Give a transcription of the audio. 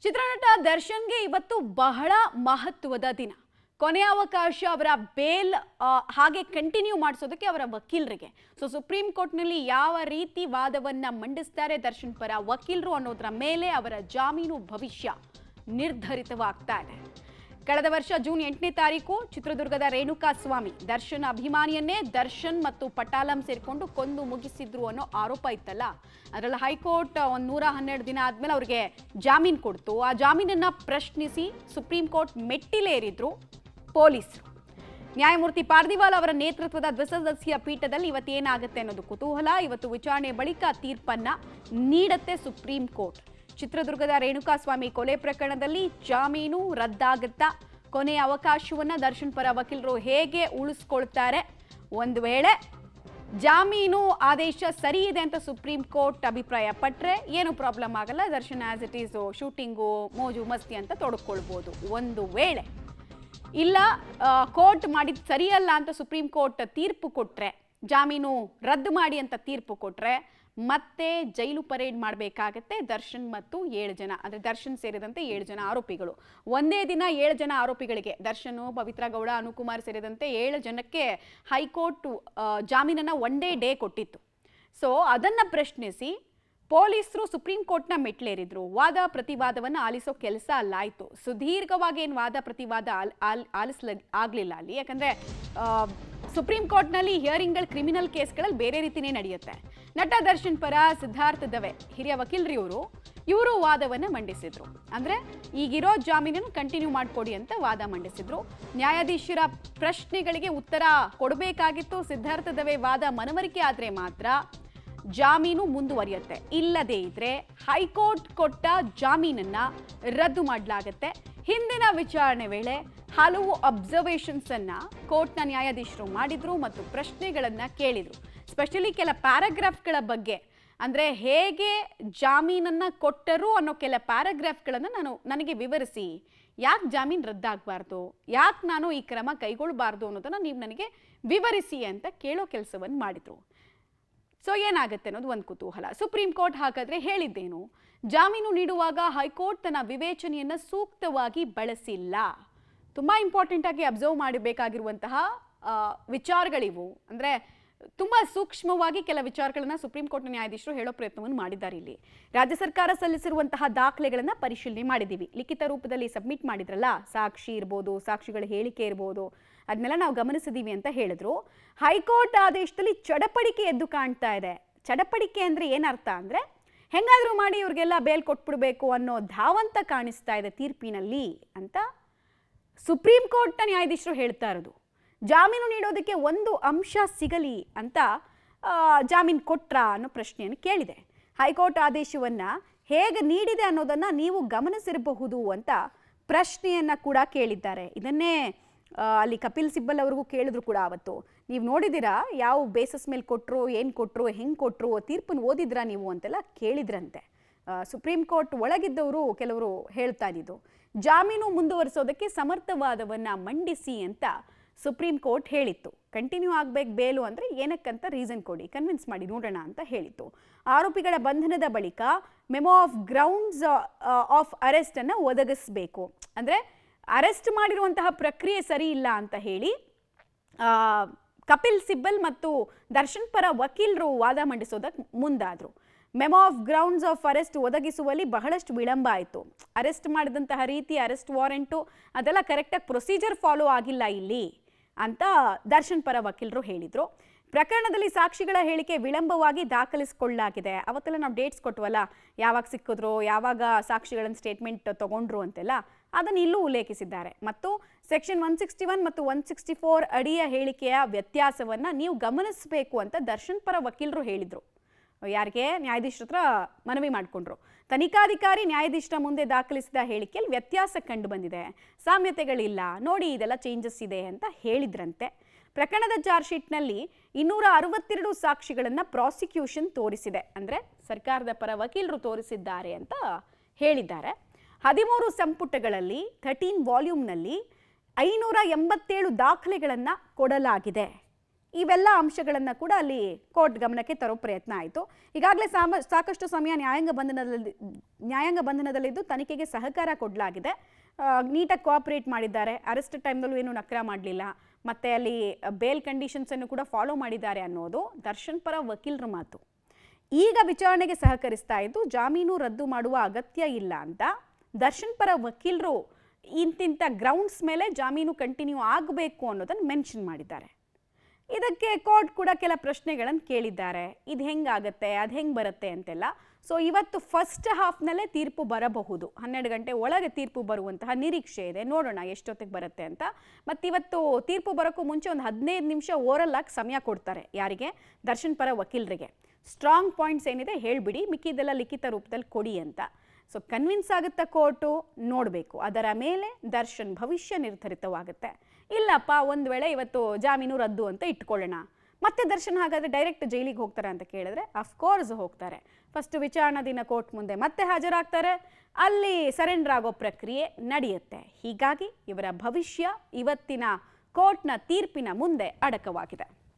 ಚಿತ್ರನಟ ದರ್ಶನ್ಗೆ ಇವತ್ತು ಬಹಳ ಮಹತ್ವದ ದಿನ. ಕೊನೆಯ ಅವಕಾಶ ಅವರ ಬೇಲ್ ಹಾಗೆ ಕಂಟಿನ್ಯೂ ಮಾಡಿಸೋದಕ್ಕೆ ಅವರ ವಕೀಲರಿಗೆ. ಸುಪ್ರೀಂ ಕೋರ್ಟ್ನಲ್ಲಿ ಯಾವ ರೀತಿ ವಾದವನ್ನ ಮಂಡಿಸ್ತಾರೆ ದರ್ಶನ್ ಪರ ವಕೀಲರು ಅನ್ನೋದರ ಮೇಲೆ ಅವರ ಜಾಮೀನು ಭವಿಷ್ಯ ನಿರ್ಧರಿತವಾಗ್ತಾ ಇದೆ. ಕಳೆದ ವರ್ಷ ಜೂನ್ 8ನೇ ತಾರೀಕು ಚಿತ್ರದುರ್ಗದ ರೇಣುಕಾಸ್ವಾಮಿ ದರ್ಶನ್ ಅಭಿಮಾನಿಯನ್ನೇ ದರ್ಶನ್ ಮತ್ತು ಪಟಾಲಂ ಸೇರಿಕೊಂಡು ಕೊಂದು ಮುಗಿಸಿದ್ರು ಅನ್ನೋ ಆರೋಪ ಇತ್ತಲ್ಲ. ಅದರಲ್ಲಿ ಹೈಕೋರ್ಟ್ 112 ದಿನ ಆದ್ಮೇಲೆ ಅವ್ರಿಗೆ ಜಾಮೀನು ಕೊಡ್ತು. ಆ ಜಾಮೀನನ್ನ ಪ್ರಶ್ನಿಸಿ ಸುಪ್ರೀಂ ಕೋರ್ಟ್ ಮೆಟ್ಟಿಲೇರಿದ್ರು ಪೊಲೀಸರು. ನ್ಯಾಯಮೂರ್ತಿ ಪಾರ್ದಿವಾಲ್ ಅವರ ನೇತೃತ್ವದ ದ್ವಿಸದಸ್ಯ ಪೀಠದಲ್ಲಿ ಇವತ್ತೇನಾಗುತ್ತೆ ಅನ್ನೋದು ಕುತೂಹಲ. ಇವತ್ತು ವಿಚಾರಣೆ ಬಳಿಕ ತೀರ್ಪನ್ನ ನೀಡುತ್ತೆ ಸುಪ್ರೀಂ ಕೋರ್ಟ್. ಚಿತ್ರದುರ್ಗದ ರೇಣುಕಾಸ್ವಾಮಿ ಕೊಲೆ ಪ್ರಕರಣದಲ್ಲಿ ಜಾಮೀನು ರದ್ದಾಗುತ್ತಾ? ಕೊನೆಯ ಅವಕಾಶವನ್ನ ದರ್ಶನ್ ಪರ ವಕೀಲರು ಹೇಗೆ ಉಳಿಸ್ಕೊಳ್ತಾರೆ? ಒಂದು ವೇಳೆ ಜಾಮೀನು ಆದೇಶ ಸರಿ ಇದೆ ಅಂತ ಸುಪ್ರೀಂ ಕೋರ್ಟ್ ಅಭಿಪ್ರಾಯ ಪಟ್ಟರೆ ಏನು ಪ್ರಾಬ್ಲಮ್ ಆಗಲ್ಲ. Darshan as it is shooting ಮೋಜು ಮಸ್ತಿ ಅಂತ ತೊಡಕೊಳ್ಬೋದು. ಒಂದು ವೇಳೆ ಇಲ್ಲ ಕೋರ್ಟ್ ಮಾಡಿದ ಸರಿಯಲ್ಲ ಅಂತ ಸುಪ್ರೀಂ ಕೋರ್ಟ್ ತೀರ್ಪು ಕೊಟ್ರೆ, ಜಾಮೀನು ರದ್ದು ಮಾಡಿ ಅಂತ ತೀರ್ಪು ಕೊಟ್ರೆ ಮತ್ತೆ ಜೈಲು ಪರೇಡ್ ಮಾಡಬೇಕಾಗತ್ತೆ ದರ್ಶನ್ ಮತ್ತು 7 ಜನ, ಅಂದರೆ ದರ್ಶನ್ ಸೇರಿದಂತೆ 7 ಜನ ಆರೋಪಿಗಳು. ಒಂದೇ ದಿನ 7 ಜನ ಆರೋಪಿಗಳಿಗೆ, ದರ್ಶನ್, ಪವಿತ್ರ ಗೌಡ, ಅನುಕುಮಾರ್ ಸೇರಿದಂತೆ 7 ಜನಕ್ಕೆ ಹೈಕೋರ್ಟ್ ಜಾಮೀನನ್ನು ಒಂದೇ ಡೇ ಕೊಟ್ಟಿತ್ತು. ಸೊ ಅದನ್ನು ಪ್ರಶ್ನಿಸಿ ಪೊಲೀಸರು ಸುಪ್ರೀಂ ಕೋರ್ಟ್ನ ಮೆಟ್ಲೇರಿದ್ರು. ವಾದ ಪ್ರತಿವಾದವನ್ನು ಆಲಿಸೋ ಕೆಲಸ ಅಲ್ಲಾಯಿತು. ಸುದೀರ್ಘವಾಗಿ ಏನು ವಾದ ಪ್ರತಿವಾದ ಆಗಲಿಲ್ಲ ಅಲ್ಲಿ. ಯಾಕಂದರೆ ಸುಪ್ರೀಂ ಕೋರ್ಟ್ನಲ್ಲಿ ಹಿಯರಿಂಗ್ಗಳು ಕ್ರಿಮಿನಲ್ ಕೇಸ್ಗಳಲ್ಲಿ ಬೇರೆ ರೀತಿಯೇ ನಡೆಯುತ್ತೆ. ನಟ ದರ್ಶನ್ ಪರ ಸಿದ್ಧಾರ್ಥ ದವೆ ಹಿರಿಯ ವಕೀಲರು ಇವರು ವಾದವನ್ನು ಮಂಡಿಸಿದ್ರು. ಅಂದರೆ ಈಗಿರೋ ಜಾಮೀನನ್ನು ಕಂಟಿನ್ಯೂ ಮಾಡಿಕೊಡಿ ಅಂತ ವಾದ ಮಂಡಿಸಿದ್ರು. ನ್ಯಾಯಾಧೀಶರ ಪ್ರಶ್ನೆಗಳಿಗೆ ಉತ್ತರ ಕೊಡಬೇಕಾಗಿತ್ತು. ಸಿದ್ಧಾರ್ಥ ದವೆ ವಾದ ಮನವರಿಕೆ ಆದರೆ ಮಾತ್ರ ಜಾಮೀನು ಮುಂದುವರಿಯುತ್ತೆ. ಇಲ್ಲದೇ ಇದ್ರೆ ಹೈಕೋರ್ಟ್ ಕೊಟ್ಟ ಜಾಮೀನನ್ನ ರದ್ದು ಮಾಡಲಾಗುತ್ತೆ. ಹಿಂದಿನ ವಿಚಾರಣೆ ವೇಳೆ ಹಲವು ಅಬ್ಸರ್ವೇಷನ್ಸ್ ಅನ್ನ ಕೋರ್ಟ್ನ ನ್ಯಾಯಾಧೀಶರು ಮಾಡಿದ್ರು ಮತ್ತು ಪ್ರಶ್ನೆಗಳನ್ನ ಕೇಳಿದ್ರು. ಸ್ಪೆಷಲಿ ಕೆಲ ಪ್ಯಾರಾಗ್ರಾಫ್ಗಳ ಬಗ್ಗೆ, ಅಂದರೆ ಹೇಗೆ ಜಾಮೀನನ್ನು ಕೊಟ್ಟರು ಅನ್ನೋ ಕೆಲ ಪ್ಯಾರಾಗ್ರಾಫ್ಗಳನ್ನು ನನಗೆ ವಿವರಿಸಿ, ಯಾಕೆ ಜಾಮೀನು ರದ್ದಾಗಬಾರ್ದು, ಯಾಕೆ ನಾನು ಈ ಕ್ರಮ ಕೈಗೊಳ್ಳಬಾರ್ದು ಅನ್ನೋದನ್ನು ನೀವು ನನಗೆ ವಿವರಿಸಿ ಅಂತ ಕೇಳೋ ಕೆಲಸವನ್ನು ಮಾಡಿದರು. ಸೊ ಏನಾಗುತ್ತೆ ಅನ್ನೋದು ಒಂದು ಕುತೂಹಲ. ಸುಪ್ರೀಂ ಕೋರ್ಟ್ ಹಾಗಾದರೆ ಹೇಳಿದ್ದೇನು? ಜಾಮೀನು ನೀಡುವಾಗ ಹೈಕೋರ್ಟ್ ತನ್ನ ವಿವೇಚನೆಯನ್ನು ಸೂಕ್ತವಾಗಿ ಬಳಸಿಲ್ಲ. ತುಂಬ ಇಂಪಾರ್ಟೆಂಟಾಗಿ ಅಬ್ಸರ್ವ್ ಮಾಡಬೇಕಾಗಿರುವಂತಹ ವಿಚಾರಗಳಿವು. ಅಂದರೆ ತುಂಬ ಸೂಕ್ಷ್ಮವಾಗಿ ಕೆಲ ವಿಚಾರಗಳನ್ನು ಸುಪ್ರೀಂ ಕೋರ್ಟ್ನ ನ್ಯಾಯಾಧೀಶರು ಹೇಳೋ ಪ್ರಯತ್ನವನ್ನು ಮಾಡಿದ್ದಾರೆ. ಇಲ್ಲಿ ರಾಜ್ಯ ಸರ್ಕಾರ ಸಲ್ಲಿಸಿರುವಂತಹ ದಾಖಲೆಗಳನ್ನು ಪರಿಶೀಲನೆ ಮಾಡಿದ್ದೀವಿ. ಲಿಖಿತ ರೂಪದಲ್ಲಿ ಸಬ್ಮಿಟ್ ಮಾಡಿದ್ರಲ್ಲ, ಸಾಕ್ಷಿ ಇರ್ಬೋದು, ಸಾಕ್ಷಿಗಳ ಹೇಳಿಕೆ ಇರ್ಬೋದು, ಅದನ್ನೆಲ್ಲ ನಾವು ಗಮನಿಸಿದ್ದೀವಿ ಅಂತ ಹೇಳಿದ್ರು. ಹೈಕೋರ್ಟ್ ಆದೇಶದಲ್ಲಿ ಚಡಪಡಿಕೆ ಎದ್ದು ಕಾಣ್ತಾ ಇದೆ. ಚಡಪಡಿಕೆ ಅಂದರೆ ಏನರ್ಥ ಅಂದರೆ ಹೆಂಗಾದರೂ ಮಾಡಿ ಇವ್ರಿಗೆಲ್ಲ ಬೇಲ್ ಕೊಟ್ಬಿಡ್ಬೇಕು ಅನ್ನೋ ಧಾವಂತ ಕಾಣಿಸ್ತಾ ಇದೆ ತೀರ್ಪಿನಲ್ಲಿ ಅಂತ ಸುಪ್ರೀಂ ಕೋರ್ಟ್ನ ನ್ಯಾಯಾಧೀಶರು ಹೇಳ್ತಾ ಇರೋದು. ಜಾಮೀನು ನೀಡೋದಕ್ಕೆ ಒಂದು ಅಂಶ ಸಿಗಲಿ ಅಂತ ಜಾಮೀನು ಕೊಟ್ರಾ ಅನ್ನೋ ಪ್ರಶ್ನೆಯನ್ನು ಕೇಳಿದೆ. ಹೈಕೋರ್ಟ್ ಆದೇಶವನ್ನು ಹೇಗೆ ನೀಡಿದೆ ಅನ್ನೋದನ್ನು ನೀವು ಗಮನಿಸಿರಬಹುದು ಅಂತ ಪ್ರಶ್ನೆಯನ್ನು ಕೂಡ ಕೇಳಿದ್ದಾರೆ. ಇದನ್ನೇ ಅಲ್ಲಿ ಕಪಿಲ್ ಸಿಬ್ಬಲ್ ಅವ್ರಿಗೂ ಕೇಳಿದ್ರು ಕೂಡ ಅವತ್ತು. ನೀವು ನೋಡಿದ್ದೀರಾ ಯಾವ ಬೇಸಸ್ ಮೇಲೆ ಕೊಟ್ಟರು, ಏನು ಕೊಟ್ಟರು, ಹೆಂಗೆ ಕೊಟ್ಟರು, ತೀರ್ಪನ್ನು ಓದಿದ್ರಾ ನೀವು ಅಂತೆಲ್ಲ ಕೇಳಿದ್ರಂತೆ. ಸುಪ್ರೀಂ ಕೋರ್ಟ್ ಒಳಗಿದ್ದವರು ಕೆಲವರು ಹೇಳ್ತಾ ಇದ್ದಿದ್ದು. ಜಾಮೀನು ಮುಂದುವರಿಸೋದಕ್ಕೆ ಸಮರ್ಥವಾದವನ್ನು ಮಂಡಿಸಿ ಅಂತ ಸುಪ್ರೀಂ ಕೋರ್ಟ್ ಹೇಳಿತ್ತು. ಕಂಟಿನ್ಯೂ ಆಗಬೇಕು ಬೇಲು ಅಂದರೆ ಏನಕ್ಕಂತ ರೀಸನ್ ಕೊಡಿ, ಕನ್ವಿನ್ಸ್ ಮಾಡಿ ನೋಡೋಣ ಅಂತ ಹೇಳಿತ್ತು. ಆರೋಪಿಗಳ ಬಂಧನದ ಬಳಿಕ ಮೆಮೊ ಆಫ್ ಗ್ರೌಂಡ್ಸ್ ಆಫ್ ಅರೆಸ್ಟನ್ನು ಒದಗಿಸಬೇಕು. ಅಂದರೆ ಅರೆಸ್ಟ್ ಮಾಡಿರುವಂತಹ ಪ್ರಕ್ರಿಯೆ ಸರಿ ಇಲ್ಲ ಅಂತ ಹೇಳಿ ಕಪಿಲ್ ಸಿಬ್ಬಲ್ ಮತ್ತು ದರ್ಶನ್ ಪರ ವಕೀಲರು ವಾದ ಮಂಡಿಸೋದಕ್ಕೆ ಮುಂದಾದರು. Memo of grounds of arrest ಒದಗಿಸುವಲ್ಲಿ ಬಹಳಷ್ಟು ವಿಳಂಬ ಆಯಿತು. ಅರೆಸ್ಟ್ ಮಾಡಿದಂತಹ ರೀತಿ, ಅರೆಸ್ಟ್ ವಾರೆಂಟು ಅದೆಲ್ಲ ಕರೆಕ್ಟಾಗಿ ಪ್ರೊಸೀಜರ್ ಫಾಲೋ ಆಗಿಲ್ಲ ಇಲ್ಲಿ ಅಂತ ದರ್ಶನ್ ಪರ ವಕೀಲರು ಹೇಳಿದರು. ಪ್ರಕರಣದಲ್ಲಿ ಸಾಕ್ಷಿಗಳ ಹೇಳಿಕೆ ವಿಳಂಬವಾಗಿ ದಾಖಲಿಸಿಕೊಳ್ಳಲಾಗಿದೆ. ಅವತ್ತೆಲ್ಲ ನಾವು ಡೇಟ್ಸ್ ಕೊಟ್ಟವಲ್ಲ, ಯಾವಾಗ ಸಿಕ್ಕಿದ್ರು, ಯಾವಾಗ ಸಾಕ್ಷಿಗಳನ್ನು ಸ್ಟೇಟ್ಮೆಂಟ್ ತಗೊಂಡ್ರು ಅಂತೆಲ್ಲ, ಅದನ್ನು ಇಲ್ಲೂ ಉಲ್ಲೇಖಿಸಿದ್ದಾರೆ. ಮತ್ತು ಸೆಕ್ಷನ್ 161 ಮತ್ತು 164 ಅಡಿಯ ಹೇಳಿಕೆಯ ವ್ಯತ್ಯಾಸವನ್ನು ನೀವು ಗಮನಿಸಬೇಕು ಅಂತ ದರ್ಶನ್ ಪರ ವಕೀಲರು ಹೇಳಿದರು. ಯಾರಿಗೆ? ನ್ಯಾಯಾಧೀಶರ ಹತ್ರ ಮನವಿ ಮಾಡಿಕೊಂಡ್ರು. ತನಿಖಾಧಿಕಾರಿ ನ್ಯಾಯಾಧೀಶರ ಮುಂದೆ ದಾಖಲಿಸಿದ ಹೇಳಿಕೆಯಲ್ಲಿ ವ್ಯತ್ಯಾಸ ಕಂಡು ಬಂದಿದೆ, ಸಾಮ್ಯತೆಗಳಿಲ್ಲ, ನೋಡಿ ಇದೆಲ್ಲ ಚೇಂಜಸ್ ಇದೆ ಅಂತ ಹೇಳಿದ್ರಂತೆ. ಪ್ರಕರಣದ ಚಾರ್ಜ್ ಶೀಟ್ನಲ್ಲಿ 262 ಸಾಕ್ಷಿಗಳನ್ನು ಪ್ರಾಸಿಕ್ಯೂಷನ್ ತೋರಿಸಿದೆ, ಅಂದರೆ ಸರ್ಕಾರದ ಪರ ವಕೀಲರು ತೋರಿಸಿದ್ದಾರೆ ಅಂತ ಹೇಳಿದ್ದಾರೆ. 13 ಸಂಪುಟಗಳಲ್ಲಿ 13 ವಾಲ್ಯೂಮ್ನಲ್ಲಿ 587 ದಾಖಲೆಗಳನ್ನು ಕೊಡಲಾಗಿದೆ. ಇವೆಲ್ಲ ಅಂಶಗಳನ್ನು ಕೂಡ ಅಲ್ಲಿ ಕೋರ್ಟ್ ಗಮನಕ್ಕೆ ತರೋ ಪ್ರಯತ್ನ ಆಯಿತು. ಈಗಾಗಲೇ ಸಾಕಷ್ಟು ಸಮಯ ನ್ಯಾಯಾಂಗ ಬಂಧನದಲ್ಲಿದ್ದು ತನಿಖೆಗೆ ಸಹಕಾರ ಕೊಡಲಾಗಿದೆ. ನೀಟಾಗಿ ಕೋಆಪರೇಟ್ ಮಾಡಿದ್ದಾರೆ. ಅರೆಸ್ಟ್ ಟೈಮ್ನಲ್ಲೂ ಏನು ನಕರ ಮಾಡಲಿಲ್ಲ. ಮತ್ತು ಅಲ್ಲಿ ಬೇಲ್ ಕಂಡೀಷನ್ಸನ್ನು ಕೂಡ ಫಾಲೋ ಮಾಡಿದ್ದಾರೆ ಅನ್ನೋದು ದರ್ಶನ್ ಪರ ವಕೀಲರ ಮಾತು. ಈಗ ವಿಚಾರಣೆಗೆ ಸಹಕರಿಸ್ತಾ ಇದ್ದು ಜಾಮೀನು ರದ್ದು ಮಾಡುವ ಅಗತ್ಯ ಇಲ್ಲ ಅಂತ ದರ್ಶನ್ ಪರ ವಕೀಲರು ಇಂತಿಂಥ ಗ್ರೌಂಡ್ಸ್ ಮೇಲೆ ಜಾಮೀನು ಕಂಟಿನ್ಯೂ ಆಗಬೇಕು ಅನ್ನೋದನ್ನು ಮೆನ್ಷನ್ ಮಾಡಿದ್ದಾರೆ. ಇದಕ್ಕೆ ಕೋರ್ಟ್ ಕೂಡ ಕೆಲ ಪ್ರಶ್ನೆಗಳನ್ನು ಕೇಳಿದ್ದಾರೆ. ಇದು ಹೆಂಗಾಗತ್ತೆ, ಅದು ಹೆಂಗೆ ಬರುತ್ತೆ ಅಂತೆಲ್ಲ. ಸೊ ಇವತ್ತು ಫಸ್ಟ್ ಹಾಫ್ನಲ್ಲೇ ತೀರ್ಪು ಬರಬಹುದು. 12 ಗಂಟೆ ಒಳಗೆ ತೀರ್ಪು ಬರುವಂತಹ ನಿರೀಕ್ಷೆ ಇದೆ. ನೋಡೋಣ ಎಷ್ಟೊತ್ತಿಗೆ ಬರುತ್ತೆ ಅಂತ. ಮತ್ತು ಇವತ್ತು ತೀರ್ಪು ಬರೋಕ್ಕೂ ಮುಂಚೆ ಒಂದು 15 ನಿಮಿಷ ಓರಲ್ ಆಗಿ ಸಮಯ ಕೊಡ್ತಾರೆ. ಯಾರಿಗೆ? ದರ್ಶನ್ ಪರ ವಕೀಲರಿಗೆ. ಸ್ಟ್ರಾಂಗ್ ಪಾಯಿಂಟ್ಸ್ ಏನಿದೆ ಹೇಳಿಬಿಡಿ, ಮಿಕ್ಕಿದೆಲ್ಲ ಲಿಖಿತ ರೂಪದಲ್ಲಿ ಕೊಡಿ ಅಂತ. ಸೊ ಕನ್ವಿನ್ಸ್ ಆಗುತ್ತಾ ಕೋರ್ಟು? ನೋಡಬೇಕು. ಅದರ ಮೇಲೆ ದರ್ಶನ್ ಭವಿಷ್ಯ ನಿರ್ಧರಿತವಾಗುತ್ತೆ. ಇಲ್ಲಪ್ಪ ಒಂದು ವೇಳೆ ಇವತ್ತು ಜಾಮೀನು ರದ್ದು ಅಂತ ಇಟ್ಕೊಳ್ಳೋಣ, ಮತ್ತೆ ದರ್ಶನ್ ಹಾಗಾದರೆ ಡೈರೆಕ್ಟ್ ಜೈಲಿಗೆ ಹೋಗ್ತಾರೆ ಅಂತ ಕೇಳಿದ್ರೆ ಅಫ್ಕೋರ್ಸ್ ಹೋಗ್ತಾರೆ. ಫಸ್ಟ್ ವಿಚಾರಣಾ ದಿನ ಕೋರ್ಟ್ ಮುಂದೆ ಮತ್ತೆ ಹಾಜರಾಗ್ತಾರೆ. ಅಲ್ಲಿ ಸರೆಂಡರ್ ಆಗೋ ಪ್ರಕ್ರಿಯೆ ನಡೆಯುತ್ತೆ. ಹೀಗಾಗಿ ಇವರ ಭವಿಷ್ಯ ಇವತ್ತಿನ ಕೋರ್ಟ್ನ ತೀರ್ಪಿನ ಮುಂದೆ ಅಡಕವಾಗಿದೆ.